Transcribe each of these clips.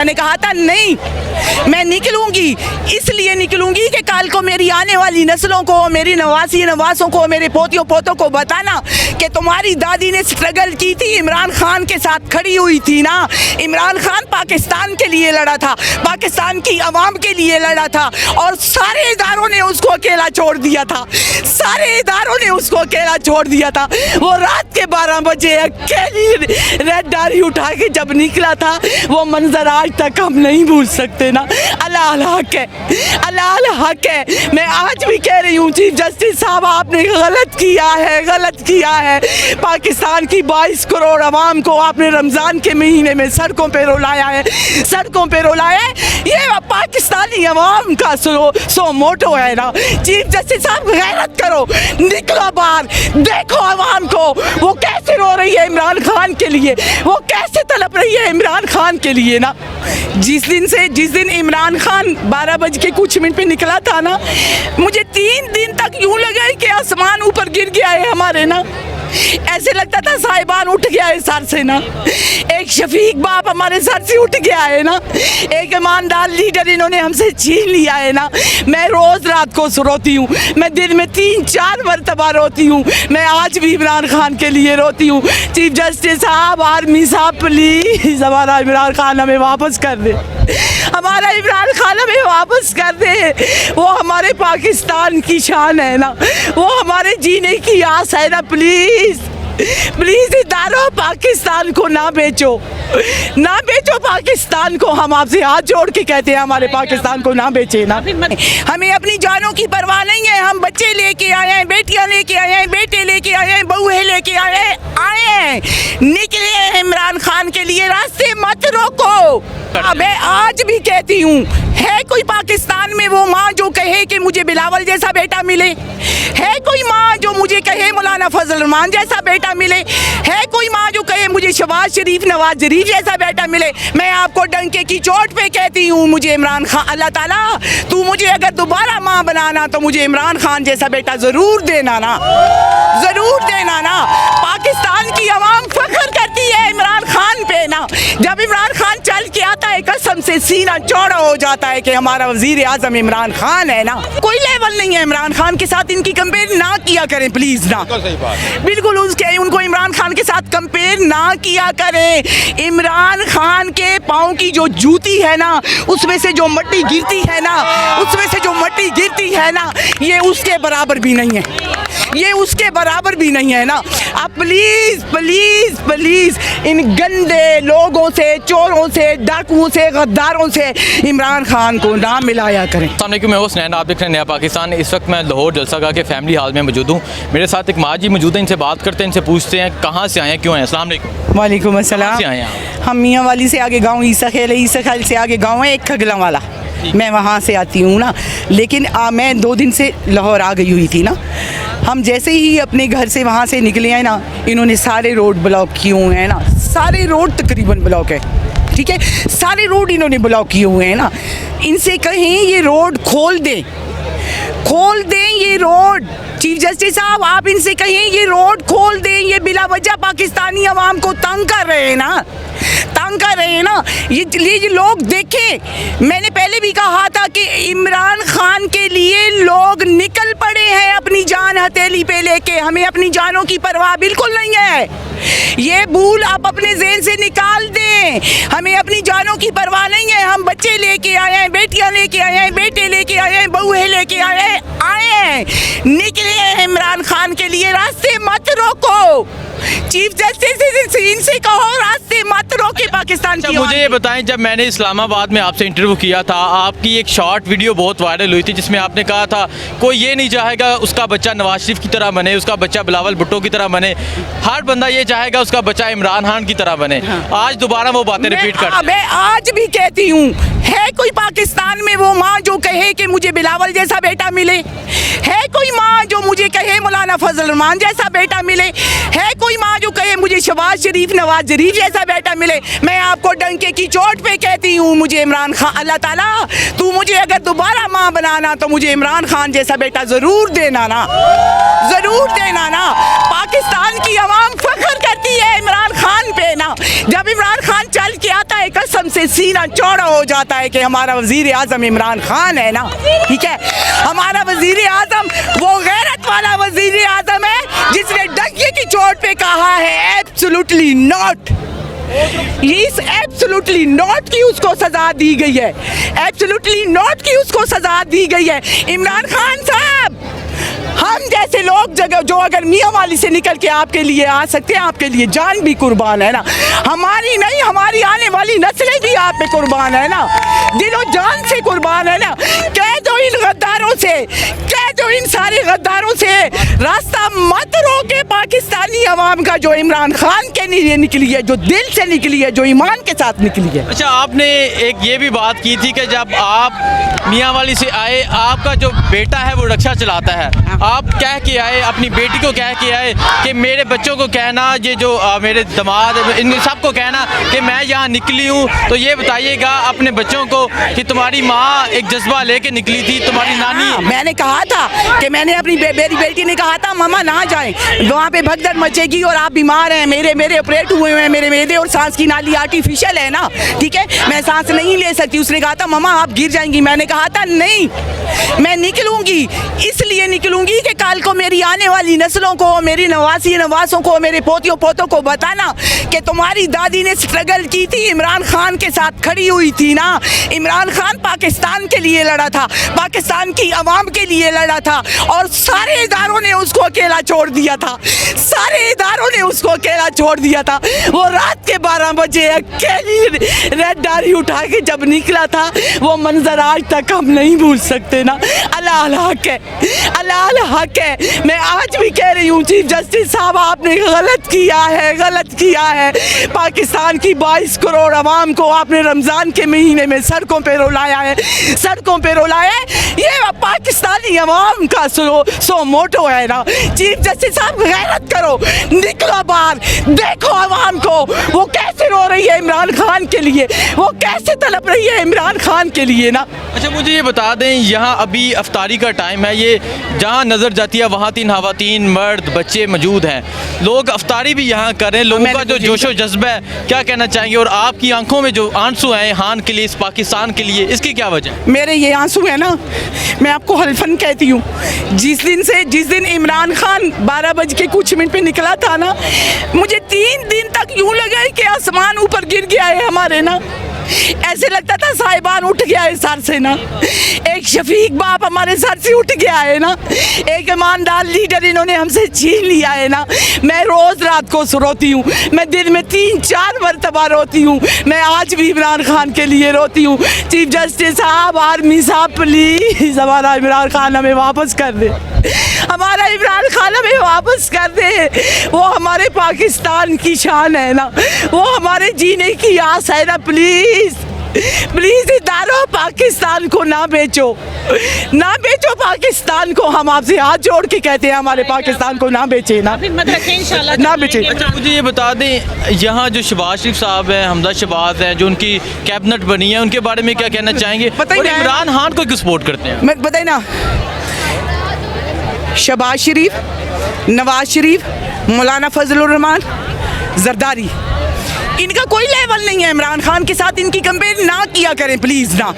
मैंने कहा था नहीं, मैं निकलूंगी, इसलिए निकलूंगी कि कल को मेरी आने वाली नस्लों को, मेरी नवासों को, मेरे पोतियों पोतों को बताना कि तुम्हारी दादी ने स्ट्रगल की थी, इमरान खान के साथ खड़ी हुई थी ना। इमरान खान पाकिस्तान के लिए लड़ा था, पाकिस्तान की आवाम के लिए लड़ा था, और सारे इदारों ने उसको अकेला छोड़ दिया था, सारे इदारों ने उसको अकेला छोड़ दिया था। वो रात के 12 बजे अकेली रेड डायरी उठा के जब निकला था, वो मंजर आज तक हम नहीं भूल सकते ना। अल्लाह अल्लाह हक है, अल्लाह अल्लाह हक है। मैं आज भी कह रही हूँ चीफ जस्टिस साहब, आपने गलत किया है, गलत किया है। पाकिस्तान की 22 करोड़ आवाम को आपने रमज़ान के महीने में सड़कों पे रुलाया है, सड़कों पे रुलाया है। ये पाकिस्तानी आवाम का सो मोटो है ना। चीफ जस्टिस साहब गैरत करो, निकलो बाहर, देखो आवाम को वो कैसे रो रही है इमरान खान के लिए, वो कैसे तड़प रही है इमरान खान के लिए ना। जिस दिन इमरान खान 12 बज के कुछ मिनट पे निकला था ना, मुझे 3 दिन तक यूं लगा कि आसमान ऊपर गिर गया है हमारे ना। ऐसे लगता था साहिबान उठ गया है सर से ना, एक शफीक बाप हमारे सर से उठ गया है ना, एक ईमानदार लीडर इन्होंने हमसे छीन लिया है ना। मैं रोज़ रात को रोती हूँ, मैं दिन में 3-4 मरतबा रोती हूँ, मैं आज भी इमरान खान के लिए रोती हूँ। चीफ जस्टिस साहब, आर्मी साहब, प्लीज़ हमारा इमरान खान हमें वापस कर दे, हमारा इमरान खान हमें वापस कर दे। वो हमारे पाकिस्तान की शान है ना, वो हमारे जीने की आस है ना। प्लीज़ प्लीज़ इदारों, पाकिस्तान को ना बेचो, ना बेचो पाकिस्तान को। हम आपसे हाथ जोड़ के कहते हैं हमारे पाकिस्तान को ना बेचे ना। हमें अपनी जानों की परवाह नहीं है। हम बच्चे लेके आए हैं, बेटियां लेके आए हैं, बेटे लेके आए हैं, बहुएं लेके आए हैं, निकले हैं इमरान खान के लिए। रास्ते मत रोको। मैं आज भी कहती हूँ, है कोई पाकिस्तान में वो माँ जो कहे कि मुझे बिलावल जैसा बेटा मिले? है कोई माँ जो मुझे कहे मौलाना फजल रहमान जैसा बेटा मिले? है कोई माँ जो कहे मुझे शहबाज शरीफ, नवाज शरीफ जैसा बेटा मिले? मैं आपको डंके की चोट पे कहती हूँ, मुझे इमरान खान, अल्लाह ताला तू मुझे अगर दोबारा माँ बनाना तो मुझे इमरान खान जैसा बेटा ज़रूर देना ना, ज़रूर देना ना। पाकिस्तान की आवाम फख्र करती है इमरान खान पे ना। जब इमरान खान चल के आता है, कसम से सीना चौड़ा हो जाता है कि हमारा वजीर आजम इमरान खान है ना। कोई लेवल नहीं है इमरान खान के साथ, इनकी कंपेयर ना किया करें प्लीज ना। बिल्कुल उनको इमरान खान के साथ कंपेयर ना किया करें। इमरान खान के पाँव की जो जूती है ना, उसमें से जो मिट्टी गिरती है ना, उसमें से जो मिट्टी गिरती है ना, ये उसके बराबर भी नहीं है, ये उसके बराबर भी नहीं है ना। आप प्लीज प्लीज प्लीज इन गंदे लोगों से, चोरों से, डाकुओं से, गद्दारों से इमरान खान को ना मिलाया करें। अस्सलाम वालेकुम, मैं हुसनैन, आप देख रहे हैं नया पाकिस्तान। इस वक्त मैं लाहौर जलसागाह के फैमिली हाल में मौजूद हूँ। मेरे साथ एक माँ जी मौजूद हैं, इनसे बात करते हैं, इनसे पूछते हैं कहाँ से आए हैं, क्यों आए हैं। अस्सलाम वालेकुम। वालेकुम अस्सलाम। से आए हैं हम मियाँ वाली से आगे गाँव ईसा खेल, ईसा खेल से आगे गाँव है एक खगला वाला, मैं वहाँ से आती हूँ ना। लेकिन मैं 2 दिन से लाहौर आ गई हुई थी ना। हम जैसे ही अपने घर से वहाँ से निकले हैं ना, इन्होंने सारे रोड ब्लॉक किए हुए हैं ना, सारे रोड तकरीबन ब्लॉक है, ठीक है, सारे रोड इन्होंने ब्लॉक किए हुए हैं ना। इनसे कहें ये रोड खोल दें, खोल दें ये रोड। चीफ जस्टिस साहब, आप इनसे कहें ये रोड खोल दें। ये बिला वजह पाकिस्तानी अवाम को तंग कर रहे हैं ना, तंग कर रहे हैं ना। ये लोग देखें, मैंने पहले भी कहा था कि इमरान खान के लिए लोग निकल पड़े हैं अपनी जान हथेली पे लेके। हमें अपनी जानों की परवाह बिल्कुल नहीं है, ये भूल आप अपने ज़हन से निकाल दें। हमें अपनी जानों की परवाह नहीं है। हम बच्चे लेके आए हैं, बेटियां लेके आए हैं, बेटे लेके आए हैं, बहुएं लेके आए हैं, निकले हैं इमरान खान के लिए। रास्ते मत रोको। चीफ जस्टिस इनसे कहो रास्ते मत रोके पाकिस्तान की। मुझे ये बताएं, जब मैंने इस्लामाबाद में आपसे इंटरव्यू किया था, आपकी एक शॉर्ट वीडियो बहुत वायरल हुई थी जिसमें आपने कहा था कोई ये नहीं चाहेगा उसका बच्चा नवाज शरीफ की तरह बने, उसका बच्चा बिलावल भुट्टो की तरह बने, हर बंदा ये चाहेगा उसका बच्चा इमरान खान की तरह बने। आज दोबारा वो बातें रिपीट कर। मैं आज भी कहती हूँ, है कोई पाकिस्तान में वो माँ जो कहे कि मुझे बिलावल जैसा बेटा मिले? है कोई माँ जो मुझे कहे मौलाना फजल रहमान जैसा बेटा मिले? है कोई माँ जो कहे मुझे शहबाज शरीफ, नवाज शरीफ जैसा बेटा मिले? मैं आपको डंके की चोट पे कहती हूँ, मुझे इमरान खान, अल्लाह ताला तू मुझे अगर दोबारा माँ बनाना तो मुझे इमरान खान जैसा बेटा ज़रूर देना ना, ज़रूर देना ना। पाकिस्तान की आवाम फख्र करती है इमरान खान पे ना। जब इमरान खान चल के आता है, कसम से सीना चौड़ा हो जाता है कि हमारा वजीर आजम इमरान खान है ना, ठीक है, हमारा वजीर आजम वो गैरत वाला वजीर आजम है जिसने डंके की चोट पे कहा है एब्सोल्युटली नॉट, इस एब्सोल्युटली नॉट की उसको सजा दी गई है, एब्सोल्युटली नॉट की उसको सजा दी गई है। इमरान खान साहब, हम जैसे लोग जगह जो अगर मियाँ वाली से निकल के आपके लिए आ सकते हैं, आपके लिए जान भी कुर्बान है ना, हमारी नहीं हमारी आने वाली नस्लें भी आप पे कुर्बान है ना, दिलो जान से कुर्बान है ना। कह दो इन गद्दारों से, कह दो इन सारे गद्दारों से रास्ता मत रोके पाकिस्तानी अवाम का, जो इमरान खान के लिए निकली है, जो दिल से निकली है, जो ईमान के साथ निकली है। अच्छा, आपने एक ये भी बात की थी कि जब आप मियाँ वाली से आए, आपका जो बेटा है वो रक्षा चलाता है, आप कह के आए, अपनी बेटी को कह के आए कि मेरे बच्चों को कहना, ये जो मेरे दामाद, इन सबको कहना कि मैं यहाँ निकली हूँ, तो ये बताइएगा अपने बच्चों को कि तुम्हारी माँ एक जज्बा लेके निकली थी, तुम्हारी नानी। मैंने कहा था कि मैंने अपनी मेरी बेटी ने कहा था मामा ना जाएं, वहाँ पे भगदड़ मचेगी और आप बीमार हैं, मेरे ऑपरेट हुए हैं, मेरे मेदे और सांस की नाली आर्टिफिशियल है ना, ठीक है, मैं सांस नहीं ले सकती। उसने कहा था मामा आप गिर जाएंगी, मैंने कहा था नहीं, मैं निकलूंगी, इसलिए निकलूंगी कि कल को मेरी आने वाली नस्लों को, मेरी नवासों को, मेरे पोतियों पोतों को बताना कि तुम्हारी दादी ने स्ट्रगल की थी, इमरान खान के साथ खड़ी हुई थी ना। इमरान खान पाकिस्तान के लिए लड़ा था, पाकिस्तान की आवाम के लिए लड़ा था, और सारे इदारों ने उसको अकेला छोड़ दिया था, सारे इदारों ने उसको अकेला छोड़ दिया था। वो रात के 12 बजे अकेली रेड डायरी उठा के जब निकला था, वो मंजर आज तक हम नहीं भूल सकते ना। अल्लाह अल हक है, अल्लाह अल हक है। मैं आज भी कह रही हूँ चीफ जस्टिस साहब, आपने गलत किया है, गलत किया है। पाकिस्तान की 22 करोड़ आवाम को आपने रमज़ान के महीने में सड़कों पे रुलाया है, सड़कों पे रुलाया है। ये पाकिस्तानी आवाम का सो मोटो है ना। चीफ जस्टिस साहब गैरत करो, निकलो बाहर, देखो आवाम को वो कैसे रो रही है इमरान खान के लिए, वो कैसे तड़प रही है इमरान खान के लिए ना। अच्छा, मुझे ये बता दें, यहाँ अभी अफ्तारी का टाइम है, ये जहाँ नज़र जाती है वहाँ 3 खवातीन, मर्द, बच्चे मौजूद हैं, लोग अफ्तारी भी यहाँ कर रहे हैं, लोगों का जो जोशो जज्बा है, क्या कहना चाहेंगे? और आपकी आंखों में जो आंसू हैं खान के लिए, इस पाकिस्तान के लिए, इसकी क्या वजह? मेरे ये आंसू है ना, मैं आपको हल्फन कहती हूँ, जिस दिन इमरान खान 12 बज के कुछ मिनट पे निकला था ना, मुझे 3 दिन तक यूँ लगा कि आसमान ऊपर गिर गया है हमारे ना, ऐसे लगता था साहिबान उठ गया है सर से ना, एक शफीक बाप हमारे सर से उठ गया है ना, एक ईमानदार लीडर इन्होंने हमसे छीन लिया है ना। मैं रोज़ रात को रोती हूँ, मैं दिन में 3-4 मरतबा रोती हूँ, मैं आज भी इमरान खान के लिए रोती हूँ। चीफ जस्टिस साहब, आर्मी साहब, प्लीज़ हमारा इमरान खान हमें वापस कर दे, हमारा इमरान खान हमें वापस कर दे। वो हमारे पाकिस्तान की शान है ना, वो हमारे जीने की आस है ना। प्लीज़ प्लीज़ इदारों, पाकिस्तान को ना बेचो, ना बेचो पाकिस्तान को। हम आपसे हाथ जोड़ के कहते हैं हमारे पाकिस्तान को ना बेचे ना, ना बेचे। अच्छा, मुझे ये बता दें, यहाँ जो शहबाज शरीफ साहब हैं, हमजा शहबाज हैं, जो उनकी कैबिनेट बनी है, उनके बारे में क्या कहना चाहेंगे? और इमरान खान को क्यों सपोर्ट करते हैं? मैं बताइए ना, शहबाज शरीफ, नवाज शरीफ, मौलाना फजलुर रहमान, जरदारी, इनका कोई लेवल नहीं है इमरान खान के साथ। इनकी कंपेयर ना किया करें प्लीज़ ना,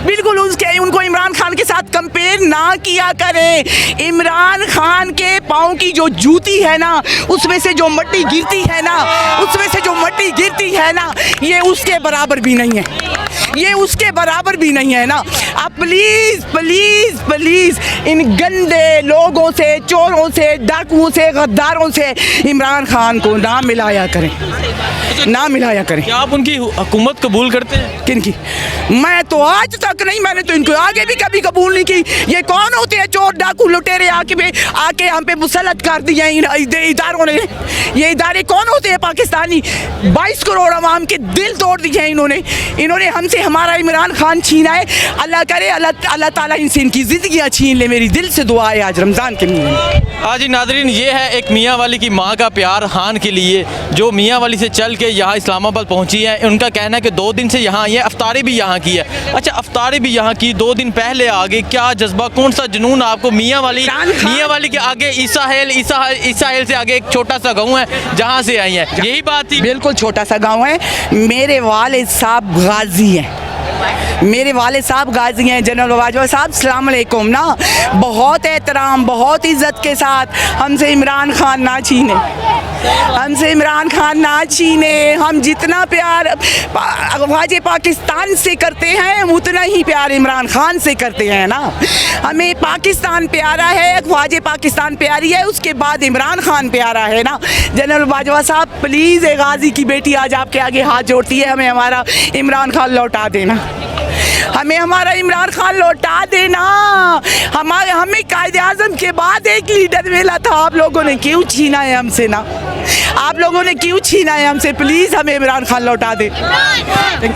बिल्कुल उनको इमरान खान के साथ कंपेयर ना किया करें। इमरान खान के पाँव की जो जूती है ना, उसमें से जो मट्टी गिरती है ना, उसमें से जो मट्टी गिरती है ना, ये उसके बराबर भी नहीं है, ये उसके बराबर भी नहीं है ना। आप प्लीज़ प्लीज़ प्लीज़ इन गंदे लोगों से, चोरों से, डाकुओं से, गद्दारों से इमरान खान को ना मिलाया करें, ना मिलाया करें। क्या आप उनकी हुकूमत कबूल करते हैं? किनकी? मैं तो आज तक नहीं, मैंने तो इनको आगे भी कभी कबूल नहीं की। ये कौन होते हैं चोर, डाकू, लुटेरे, आके हम पे मुसलत कर दिए इन इदारों ने। ये इदारे कौन होते हैं? पाकिस्तानी 22 करोड़ आवाम के दिल तोड़ दिए हैं इन्होंने। इन्होंने हमसे हमारा इमरान खान छीना है, अल्लाह करे अल्लाह ताला इनसे इनकी ज़िंदगियाँ छीन ले। मेरी दिल से दुआ है आज रमज़ान के महीने। हाँ जी नादरीन, ये है एक मियाँ वाली की माँ का प्यार खान के लिए, जो मियाँ वाली से चल के यहाँ इस्लामाबाद पहुँची है। उनका कहना है कि 2 दिन से यहाँ आई है, अफ्तारी भी यहाँ की है। अच्छा, अफ्तारी भी यहाँ की, 2 दिन पहले आ गए, क्या जज्बा, कौन सा जुनून आपको? मियाँ वाली के आगे ईसा हेल से आगे एक छोटा सा गाँव है जहाँ से आई है, यही बात थी। बिल्कुल छोटा सा गांव है। मेरे वालिद साहब गाजी हैं, मेरे वालिद साहब गाजी हैं। जनरल बाजवा साहब सलाम अलैकुम ना, बहुत एहतराम, बहुत इज़्ज़त के साथ हमसे इमरान खान ना छीने, हमसे इमरान खान ना छीने। हम जितना प्यार अफ़वाज पाकिस्तान से करते हैं, हम उतना ही प्यार इमरान खान से करते हैं ना। हमें पाकिस्तान प्यारा है, अफ़वाज पाकिस्तान प्यारी है, उसके बाद इमरान खान प्यारा है ना। जनरल बाजवा साहब प्लीज़, एक गाजी की बेटी आज आपके आगे हाथ जोड़ती है, हमें हमारा इमरान खान लौटा देना, हमें हमारा इमरान खान लौटा देना। हमें कायदे आज़म के बाद एक लीडर मिला था, आप लोगों ने क्यों छीना है हमसे ना, आप लोगों ने क्यों छीना है हमसे? प्लीज़ हमें इमरान खान लौटा दे। Thank you.